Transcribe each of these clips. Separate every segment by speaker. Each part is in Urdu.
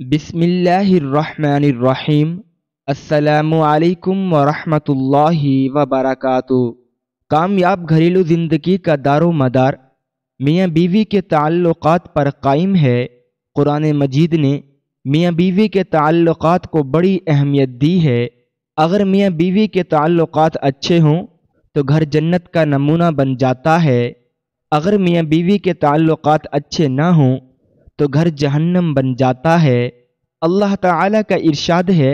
Speaker 1: بسم اللہ الرحمن الرحیم۔ السلام علیکم ورحمۃ اللہ وبرکاتہ۔ کامیاب گھریلو زندگی کا دار و مدار میاں بیوی کے تعلقات پر قائم ہے۔ قرآن مجید نے میاں بیوی کے تعلقات کو بڑی اہمیت دی ہے۔ اگر میاں بیوی کے تعلقات اچھے ہوں تو گھر جنت کا نمونہ بن جاتا ہے۔ اگر میاں بیوی کے تعلقات اچھے نہ ہوں تو گھر جہنم بن جاتا ہے۔ اللہ تعالیٰ کا ارشاد ہے،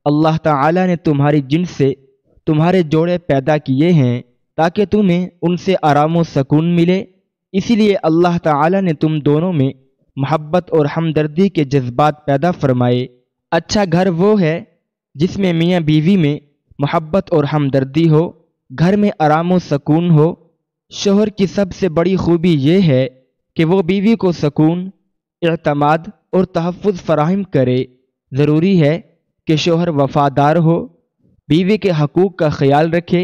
Speaker 1: اللہ تعالیٰ نے تمہاری جنس سے تمہارے جوڑے پیدا کیے ہیں تاکہ تمہیں ان سے آرام و سکون ملے، اسی لیے اللہ تعالیٰ نے تم دونوں میں محبت اور ہمدردی کے جذبات پیدا فرمائے۔ اچھا گھر وہ ہے جس میں میاں بیوی میں محبت اور ہمدردی ہو، گھر میں آرام و سکون ہو۔ شوہر کی سب سے بڑی خوبی یہ ہے کہ وہ بیوی کو سکون، اعتماد اور تحفظ فراہم کرے۔ ضروری ہے کہ شوہر وفادار ہو، بیوی کے حقوق کا خیال رکھے،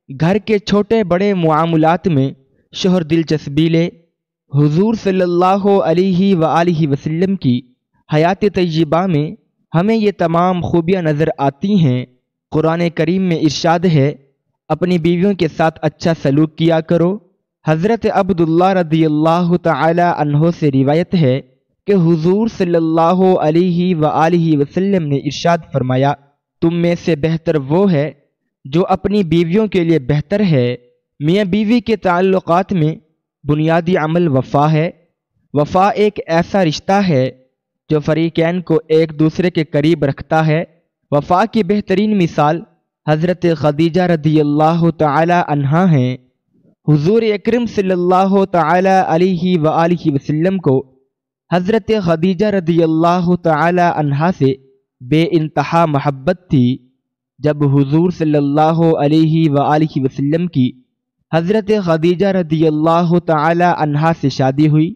Speaker 1: گھر کے چھوٹے بڑے معاملات میں شوہر دلچسپی لے۔ حضور صلی اللہ علیہ وآلہ وسلم کی حیات طیبہ میں ہمیں یہ تمام خوبیاں نظر آتی ہیں۔ قرآن کریم میں ارشاد ہے، اپنی بیویوں کے ساتھ اچھا سلوک کیا کرو۔ حضرت عبداللہ رضی اللہ تعالی عنہ سے روایت ہے کہ حضور صلی اللہ علیہ وآلہ وسلم نے ارشاد فرمایا، تم میں سے بہتر وہ ہے جو اپنی بیویوں کے لیے بہتر ہے۔ میاں بیوی کے تعلقات میں بنیادی عمل وفا ہے۔ وفا ایک ایسا رشتہ ہے جو فریقین کو ایک دوسرے کے قریب رکھتا ہے۔ وفا کی بہترین مثال حضرت خدیجہ رضی اللہ تعالی عنہا ہیں۔ حضور اکرم صلی اللہ تعالی علیہ وآلہ وسلم کو حضرت خدیجہ رضی اللہ تعالی عنہا سے بے انتہا محبت تھی۔ جب حضور صلی اللہ علیہ وآلہ وسلم کی حضرت خدیجہ رضی اللہ تعالی عنہا سے شادی ہوئی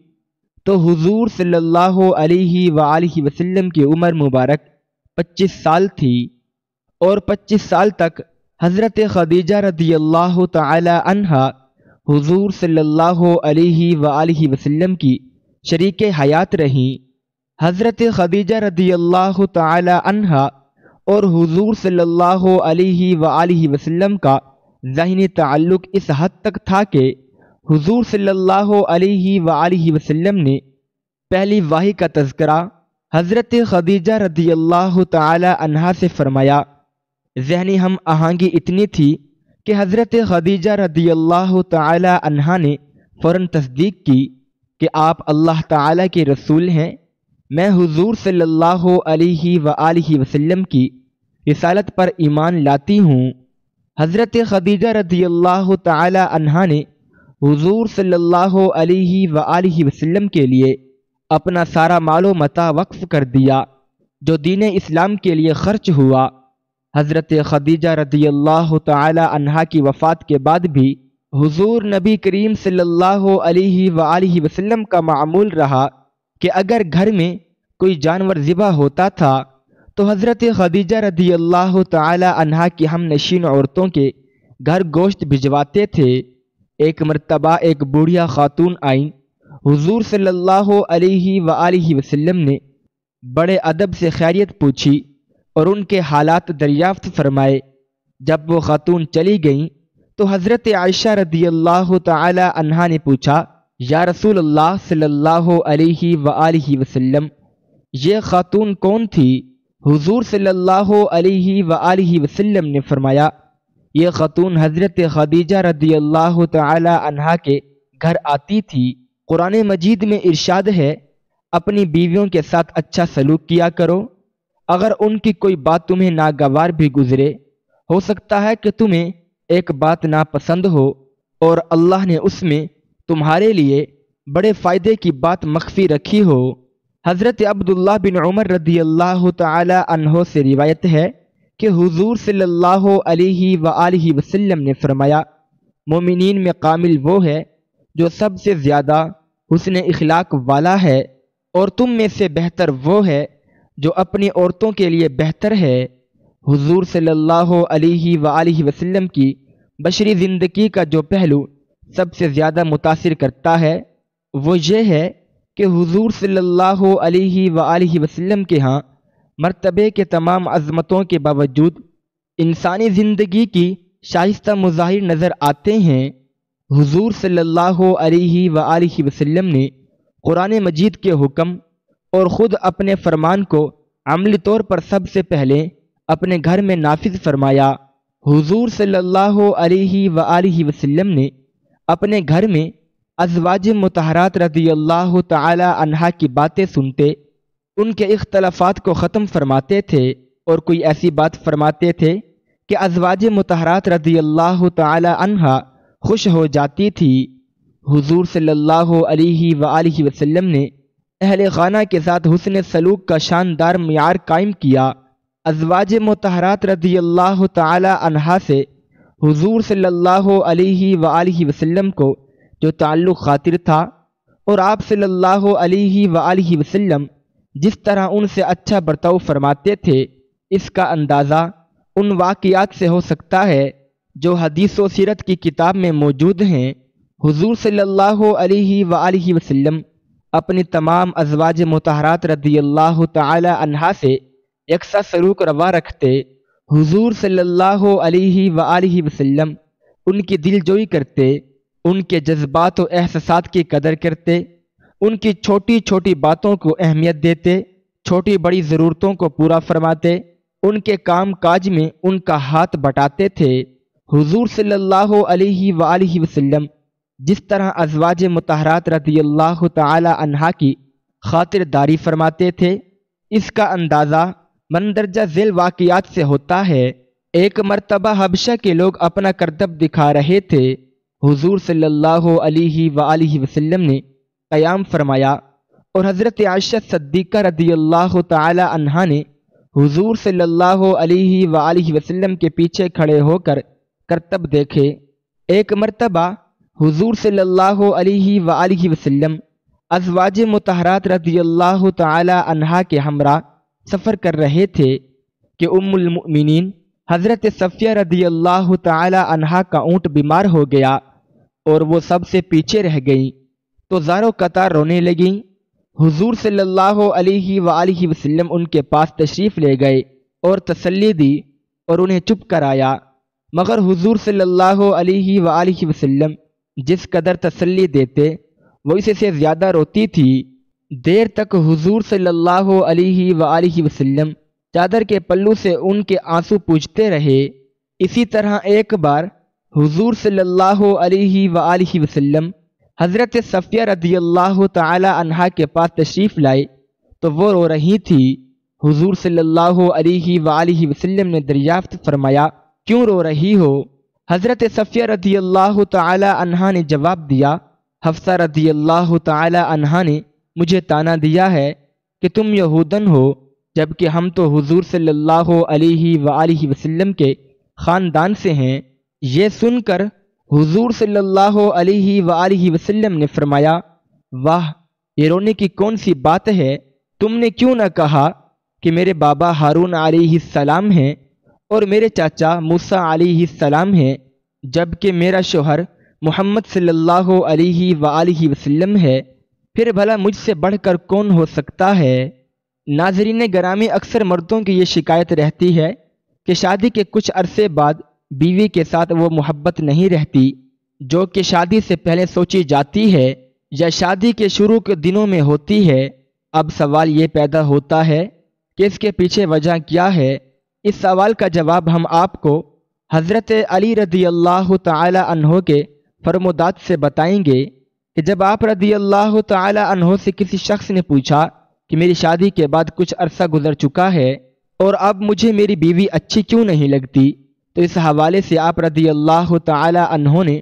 Speaker 1: تو حضور صلی اللہ علیہ وآلہ وسلم کی عمر مبارک 25 سال تھی، اور 25 سال تک حضرت خدیجہ رضی اللہ تعالی عنہا حضور صلی اللہ علیہ وآلہ وسلم کی شریک حیات رہیں۔ حضرت خدیجہ رضی اللہ تعالی عنہا اور حضور صلی اللہ علیہ وآلہ وسلم کا ذہنی تعلق اس حد تک تھا کہ حضور صلی اللہ علیہ وآلہ وسلم نے پہلی وحی کا تذکرہ حضرت خدیجہ رضی اللہ تعالی عنہا سے فرمایا۔ ذہنی ہم آہنگی اتنی تھی کہ حضرت خدیجہ رضی اللہ تعالی عنہا نے فوراً تصدیق کی کہ آپ اللہ تعالی کے رسول ہیں۔ میں حضور صلی اللہ علیہ وآلہ وسلم کی رسالت پر ایمان لاتی ہوں۔ حضرت خدیجہ رضی اللہ تعالی عنہا نے حضور صلی اللہ علیہ وآلہ وسلم کے لیے اپنا سارا مال و متاع وقف کر دیا جو دین اسلام کے لیے خرچ ہوا۔ حضرت خدیجہ رضی اللہ تعالی عنہا کی وفات کے بعد بھی حضور نبی کریم صلی اللہ علیہ وآلہ وسلم کا معمول رہا کہ اگر گھر میں کوئی جانور ذبح ہوتا تھا تو حضرت خدیجہ رضی اللہ تعالی عنہا کی ہم نشین عورتوں کے گھر گوشت بھجواتے تھے۔ ایک مرتبہ ایک بوڑھیا خاتون آئیں، حضور صلی اللہ علیہ وآلہ وسلم نے بڑے ادب سے خیریت پوچھی اور ان کے حالات دریافت فرمائے۔ جب وہ خاتون چلی گئیں تو حضرت عائشہ رضی اللہ تعالی عنہا نے پوچھا، یا رسول اللہ صلی اللہ علیہ وآلہ وسلم، یہ خاتون کون تھی؟ حضور صلی اللہ علیہ وآلہ وسلم نے فرمایا، یہ خاتون حضرت خدیجہ رضی اللہ تعالی عنہا کے گھر آتی تھی۔ قرآن مجید میں ارشاد ہے، اپنی بیویوں کے ساتھ اچھا سلوک کیا کرو۔ اگر ان کی کوئی بات تمہیں ناگوار بھی گزرے، ہو سکتا ہے کہ تمہیں ایک بات ناپسند ہو اور اللہ نے اس میں تمہارے لیے بڑے فائدے کی بات مخفی رکھی ہو۔ حضرت عبداللہ بن عمر رضی اللہ تعالی عنہ سے روایت ہے کہ حضور صلی اللہ علیہ وآلہ وسلم نے فرمایا، مومنین میں کامل وہ ہے جو سب سے زیادہ حسن اخلاق والا ہے، اور تم میں سے بہتر وہ ہے جو اپنی عورتوں کے لیے بہتر ہے۔ حضور صلی اللہ علیہ وآلہ وسلم کی بشری زندگی کا جو پہلو سب سے زیادہ متاثر کرتا ہے وہ یہ ہے کہ حضور صلی اللہ علیہ وآلہ وسلم کے ہاں مرتبے کے تمام عظمتوں کے باوجود انسانی زندگی کی شائستہ مظاہر نظر آتے ہیں۔ حضور صلی اللہ علیہ وآلہ وسلم نے قرآن مجید کے حکم اور خود اپنے فرمان کو عملی طور پر سب سے پہلے اپنے گھر میں نافذ فرمایا۔ حضور صلی اللہ علیہ وآلہ وسلم نے اپنے گھر میں ازواج مطہرات رضی اللہ تعالی عنہا کی باتیں سنتے ان کے اختلافات کو ختم فرماتے تھے، اور کوئی ایسی بات فرماتے تھے کہ ازواج مطہرات رضی اللہ تعالی عنہا خوش ہو جاتی تھی۔ حضور صلی اللہ علیہ وآلہ وسلم نے اہل خانہ کے ساتھ حسن سلوک کا شاندار معیار قائم کیا۔ ازواج مطہرات رضی اللہ تعالی عنہا سے حضور صلی اللہ علیہ وآلہ وسلم کو جو تعلق خاطر تھا، اور آپ صلی اللہ علیہ وآلہ وسلم جس طرح ان سے اچھا برتاؤ فرماتے تھے، اس کا اندازہ ان واقعات سے ہو سکتا ہے جو حدیث و سیرت کی کتاب میں موجود ہیں۔ حضور صلی اللہ علیہ وآلہ وسلم اپنی تمام ازواج مطہرات رضی اللہ تعالی عنہا سے یکساں سلوک روا رکھتے۔ حضور صلی اللہ علیہ وآلہ وسلم ان کی دل جوئی کرتے، ان کے جذبات و احساسات کی قدر کرتے، ان کی چھوٹی چھوٹی باتوں کو اہمیت دیتے، چھوٹی بڑی ضرورتوں کو پورا فرماتے، ان کے کام کاج میں ان کا ہاتھ بٹاتے تھے۔ حضور صلی اللہ علیہ وآلہ وسلم جس طرح ازواج مطہرات رضی اللہ تعالی عنہا کی خاطرداری فرماتے تھے، اس کا اندازہ مندرجہ ذیل واقعات سے ہوتا ہے۔ ایک مرتبہ حبشہ کے لوگ اپنا کرتب دکھا رہے تھے۔ حضور صلی اللہ علیہ وآلہ وسلم نے قیام فرمایا، اور حضرت عائشہ صدیقہ رضی اللہ تعالی عنہا نے حضور صلی اللہ علیہ وآلہ وسلم کے پیچھے کھڑے ہو کر کرتب دیکھے۔ ایک مرتبہ حضور صلی اللہ علیہ وآلہ وسلم ازواج مطہرات رضی اللہ تعالی عنہا کے ہمراہ سفر کر رہے تھے کہ ام المؤمنین حضرت صفیہ رضی اللہ تعالی عنہا کا اونٹ بیمار ہو گیا اور وہ سب سے پیچھے رہ گئیں، تو زاروں قطار رونے لگیں۔ حضور صلی اللہ علیہ وآلہ وسلم ان کے پاس تشریف لے گئے اور تسلی دی اور انہیں چپ کرایا، مگر حضور صلی اللہ علیہ وآلہ وسلم جس قدر تسلی دیتے وہ اس سے زیادہ روتی تھی۔ دیر تک حضور صلی اللہ علیہ وآلہ وسلم چادر کے پلو سے ان کے آنسو پوچھتے رہے۔ اسی طرح ایک بار حضور صلی اللہ علیہ وآلہ وسلم حضرت صفیہ رضی اللہ تعالی عنہا کے پاس تشریف لائے تو وہ رو رہی تھی۔ حضور صلی اللہ علیہ وآلہ وسلم نے دریافت فرمایا، کیوں رو رہی ہو؟ حضرت صفیہ رضی اللہ تعالی عنہا نے جواب دیا، حفصہ رضی اللہ تعالی عنہا نے مجھے طعنہ دیا ہے کہ تم یہودن ہو، جبکہ ہم تو حضور صلی اللہ علیہ وآلہ وسلم کے خاندان سے ہیں۔ یہ سن کر حضور صلی اللہ علیہ وآلہ وسلم نے فرمایا، واہ، یہ رونے کی کون سی بات ہے؟ تم نے کیوں نہ کہا کہ میرے بابا ہارون علیہ السلام ہیں اور میرے چاچا موسیٰ علیہ السلام ہیں، جبکہ میرا شوہر محمد صلی اللہ علیہ وآلہ وسلم ہے؟ پھر بھلا مجھ سے بڑھ کر کون ہو سکتا ہے؟ ناظرین گرامی، اکثر مردوں کی یہ شکایت رہتی ہے کہ شادی کے کچھ عرصے بعد بیوی کے ساتھ وہ محبت نہیں رہتی جو کہ شادی سے پہلے سوچی جاتی ہے یا شادی کے شروع کے دنوں میں ہوتی ہے۔ اب سوال یہ پیدا ہوتا ہے کہ اس کے پیچھے وجہ کیا ہے؟ اس سوال کا جواب ہم آپ کو حضرت علی رضی اللہ تعالی عنہ کے فرمودات سے بتائیں گے کہ جب آپ رضی اللہ تعالی عنہ سے کسی شخص نے پوچھا کہ میری شادی کے بعد کچھ عرصہ گزر چکا ہے اور اب مجھے میری بیوی اچھی کیوں نہیں لگتی، تو اس حوالے سے آپ رضی اللہ تعالی عنہ نے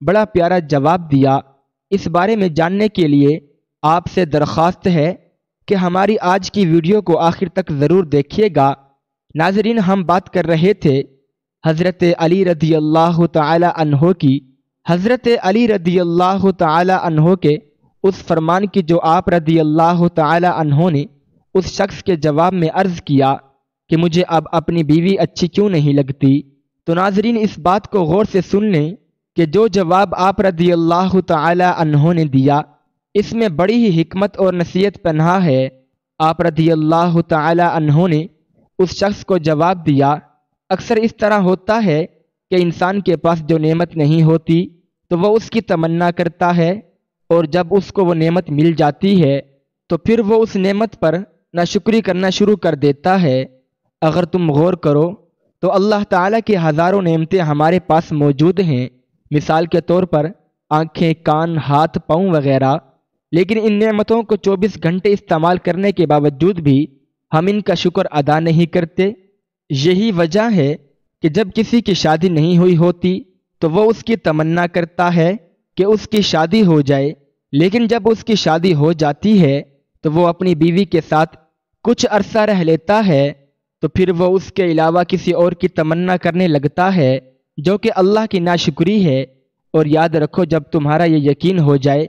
Speaker 1: بڑا پیارا جواب دیا۔ اس بارے میں جاننے کے لیے آپ سے درخواست ہے کہ ہماری آج کی ویڈیو کو آخر تک ضرور دیکھیے گا۔ ناظرین، ہم بات کر رہے تھے حضرت علی رضی اللہ تعالی عنہ کی۔ حضرت علی رضی اللہ تعالی عنہ کے اس فرمان کی جو آپ رضی اللہ تعالی عنہ نے اس شخص کے جواب میں عرض کیا کہ مجھے اب اپنی بیوی اچھی کیوں نہیں لگتی، تو ناظرین اس بات کو غور سے سن لیں کہ جو جواب آپ رضی اللہ تعالی عنہ نے دیا اس میں بڑی ہی حکمت اور نصیحت پنہا ہے۔ آپ رضی اللہ تعالی عنہ نے اس شخص کو جواب دیا، اکثر اس طرح ہوتا ہے کہ انسان کے پاس جو نعمت نہیں ہوتی تو وہ اس کی تمنا کرتا ہے، اور جب اس کو وہ نعمت مل جاتی ہے تو پھر وہ اس نعمت پر ناشکری کرنا شروع کر دیتا ہے۔ اگر تم غور کرو تو اللہ تعالیٰ کی ہزاروں نعمتیں ہمارے پاس موجود ہیں، مثال کے طور پر آنکھیں، کان، ہاتھ، پاؤں وغیرہ، لیکن ان نعمتوں کو 24 گھنٹے استعمال کرنے کے باوجود بھی ہم ان کا شکر ادا نہیں کرتے۔ یہی وجہ ہے کہ جب کسی کی شادی نہیں ہوئی ہوتی تو وہ اس کی تمنا کرتا ہے کہ اس کی شادی ہو جائے، لیکن جب اس کی شادی ہو جاتی ہے تو وہ اپنی بیوی کے ساتھ کچھ عرصہ رہ لیتا ہے، تو پھر وہ اس کے علاوہ کسی اور کی تمنا کرنے لگتا ہے، جو کہ اللہ کی ناشکری ہے۔ اور یاد رکھو، جب تمہارا یہ یقین ہو جائے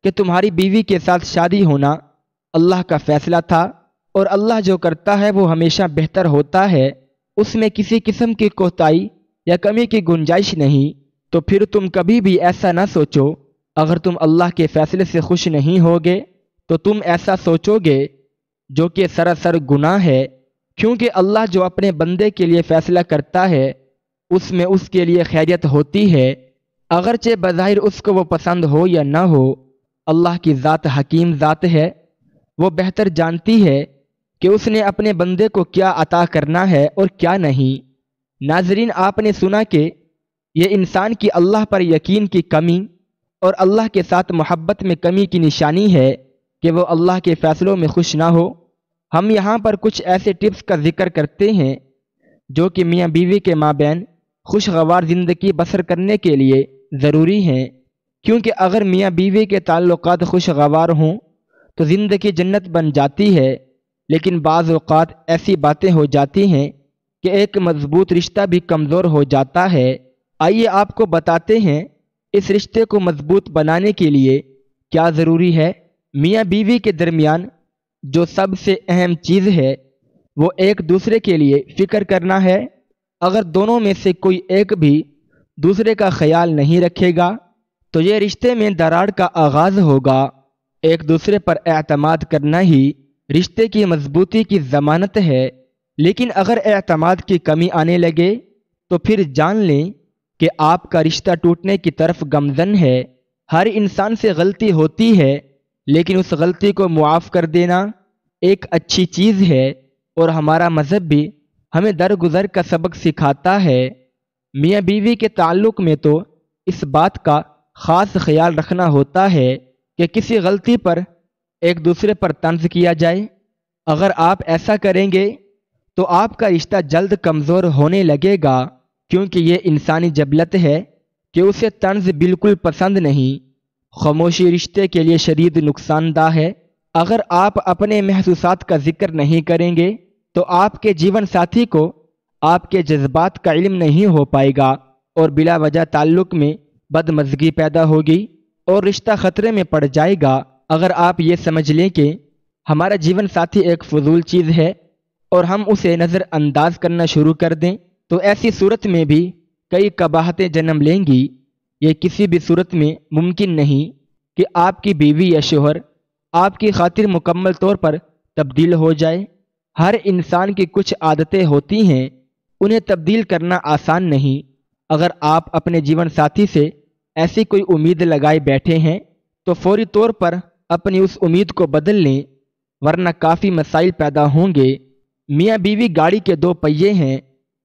Speaker 1: کہ تمہاری بیوی کے ساتھ شادی ہونا اللہ کا فیصلہ تھا اور اللہ جو کرتا ہے وہ ہمیشہ بہتر ہوتا ہے، اس میں کسی قسم کی کوتاہی یا کمی کی گنجائش نہیں، تو پھر تم کبھی بھی ایسا نہ سوچو۔ اگر تم اللہ کے فیصلے سے خوش نہیں ہوگے تو تم ایسا سوچو گے جو کہ سراسر گناہ ہے، کیونکہ اللہ جو اپنے بندے کے لیے فیصلہ کرتا ہے اس میں اس کے لیے خیریت ہوتی ہے، اگرچہ بظاہر اس کو وہ پسند ہو یا نہ ہو۔ اللہ کی ذات حکیم ذات ہے، وہ بہتر جانتی ہے کہ اس نے اپنے بندے کو کیا عطا کرنا ہے اور کیا نہیں۔ ناظرین، آپ نے سنا کہ یہ انسان کی اللہ پر یقین کی کمی اور اللہ کے ساتھ محبت میں کمی کی نشانی ہے کہ وہ اللہ کے فیصلوں میں خوش نہ ہو۔ ہم یہاں پر کچھ ایسے ٹپس کا ذکر کرتے ہیں جو کہ میاں بیوی کے مابین خوشگوار زندگی بسر کرنے کے لیے ضروری ہیں، کیونکہ اگر میاں بیوی کے تعلقات خوشگوار ہوں تو زندگی جنت بن جاتی ہے، لیکن بعض اوقات ایسی باتیں ہو جاتی ہیں کہ ایک مضبوط رشتہ بھی کمزور ہو جاتا ہے۔ آئیے آپ کو بتاتے ہیں اس رشتے کو مضبوط بنانے کے لیے کیا ضروری ہے۔ میاں بیوی کے درمیان جو سب سے اہم چیز ہے وہ ایک دوسرے کے لیے فکر کرنا ہے۔ اگر دونوں میں سے کوئی ایک بھی دوسرے کا خیال نہیں رکھے گا تو یہ رشتے میں دراڑ کا آغاز ہوگا۔ ایک دوسرے پر اعتماد کرنا ہی رشتے کی مضبوطی کی ضمانت ہے، لیکن اگر اعتماد کی کمی آنے لگے تو پھر جان لیں کہ آپ کا رشتہ ٹوٹنے کی طرف گامزن ہے۔ ہر انسان سے غلطی ہوتی ہے، لیکن اس غلطی کو معاف کر دینا ایک اچھی چیز ہے، اور ہمارا مذہب بھی ہمیں درگزر کا سبق سکھاتا ہے۔ میاں بیوی کے تعلق میں تو اس بات کا خاص خیال رکھنا ہوتا ہے کہ کسی غلطی پر ایک دوسرے پر طنز کیا جائے۔ اگر آپ ایسا کریں گے تو آپ کا رشتہ جلد کمزور ہونے لگے گا، کیونکہ یہ انسانی جبلت ہے کہ اسے طنز بالکل پسند نہیں۔ خاموشی رشتے کے لیے شدید نقصان دہ ہے۔ اگر آپ اپنے محسوسات کا ذکر نہیں کریں گے تو آپ کے جیون ساتھی کو آپ کے جذبات کا علم نہیں ہو پائے گا، اور بلا وجہ تعلق میں بدمزگی پیدا ہوگی اور رشتہ خطرے میں پڑ جائے گا۔ اگر آپ یہ سمجھ لیں کہ ہمارا جیون ساتھی ایک فضول چیز ہے اور ہم اسے نظر انداز کرنا شروع کر دیں تو ایسی صورت میں بھی کئی قباحتیں جنم لیں گی۔ یہ کسی بھی صورت میں ممکن نہیں کہ آپ کی بیوی یا شوہر آپ کی خاطر مکمل طور پر تبدیل ہو جائے۔ ہر انسان کی کچھ عادتیں ہوتی ہیں، انہیں تبدیل کرنا آسان نہیں۔ اگر آپ اپنے جیون ساتھی سے ایسی کوئی امید لگائے بیٹھے ہیں تو فوری طور پر اپنی اس امید کو بدل لیں، ورنہ کافی مسائل پیدا ہوں گے۔ میاں بیوی گاڑی کے دو پہیے ہیں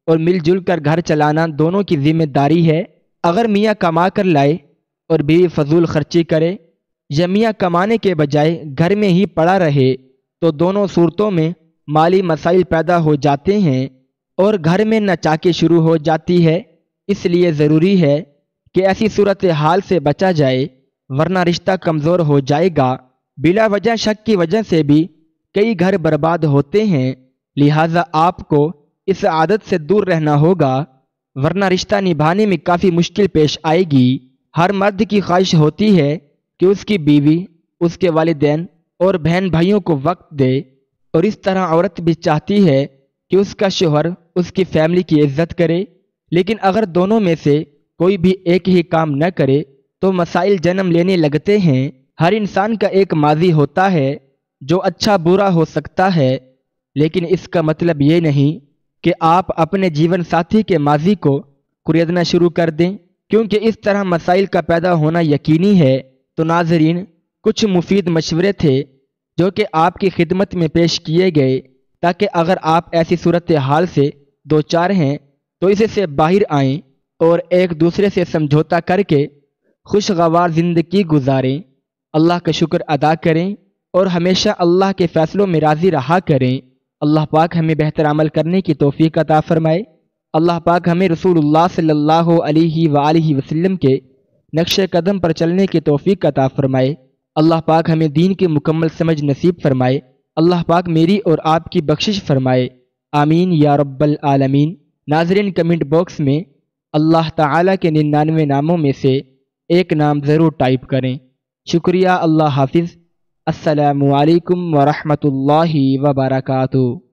Speaker 1: اور مل جل کر گھر چلانا دونوں کی ذمہ داری ہے۔ اگر میاں کما کر لائے اور بیوی فضول خرچی کرے، یا میاں کمانے کے بجائے گھر میں ہی پڑا رہے، تو دونوں صورتوں میں مالی مسائل پیدا ہو جاتے ہیں اور گھر میں ناچاکی شروع ہو جاتی ہے۔ اس لیے ضروری ہے کہ ایسی صورتحال سے بچا جائے، ورنہ رشتہ کمزور ہو جائے گا۔ بلا وجہ شک کی وجہ سے بھی کئی گھر برباد ہوتے ہیں، لہٰذا آپ کو اس عادت سے دور رہنا ہوگا، ورنہ رشتہ نبھانے میں کافی مشکل پیش آئے گی۔ ہر مرد کی خواہش ہوتی ہے کہ اس کی بیوی اس کے والدین اور بہن بھائیوں کو وقت دے، اور اس طرح عورت بھی چاہتی ہے کہ اس کا شوہر اس کی فیملی کی عزت کرے، لیکن اگر دونوں میں سے کوئی بھی ایک ہی کام نہ کرے تو مسائل جنم لینے لگتے ہیں۔ ہر انسان کا ایک ماضی ہوتا ہے جو اچھا برا ہو سکتا ہے، لیکن اس کا مطلب یہ نہیں کہ آپ اپنے جیون ساتھی کے ماضی کو کریدنا شروع کر دیں، کیونکہ اس طرح مسائل کا پیدا ہونا یقینی ہے۔ تو ناظرین، کچھ مفید مشورے تھے جو کہ آپ کی خدمت میں پیش کیے گئے، تاکہ اگر آپ ایسی صورتحال سے دوچار ہیں تو اسے سے باہر آئیں اور ایک دوسرے سے سمجھوتا کر کے خوشگوار زندگی گزاریں، اللہ کا شکر ادا کریں اور ہمیشہ اللہ کے فیصلوں میں راضی رہا کریں۔ اللہ پاک ہمیں بہتر عمل کرنے کی توفیق عطا فرمائے۔ اللہ پاک ہمیں رسول اللہ صلی اللہ علیہ وآلہ وسلم کے نقش قدم پر چلنے کی توفیق عطا فرمائے۔ اللہ پاک ہمیں دین کی مکمل سمجھ نصیب فرمائے۔ اللہ پاک میری اور آپ کی بخشش فرمائے، آمین یا رب العالمین۔ ناظرین، کمنٹ باکس میں اللہ تعالیٰ کے 99 ناموں میں سے ایک نام ضرور ٹائپ کریں۔ شکریہ، اللہ حافظ، السلام علیکم ورحمۃ اللہ وبرکاتہ۔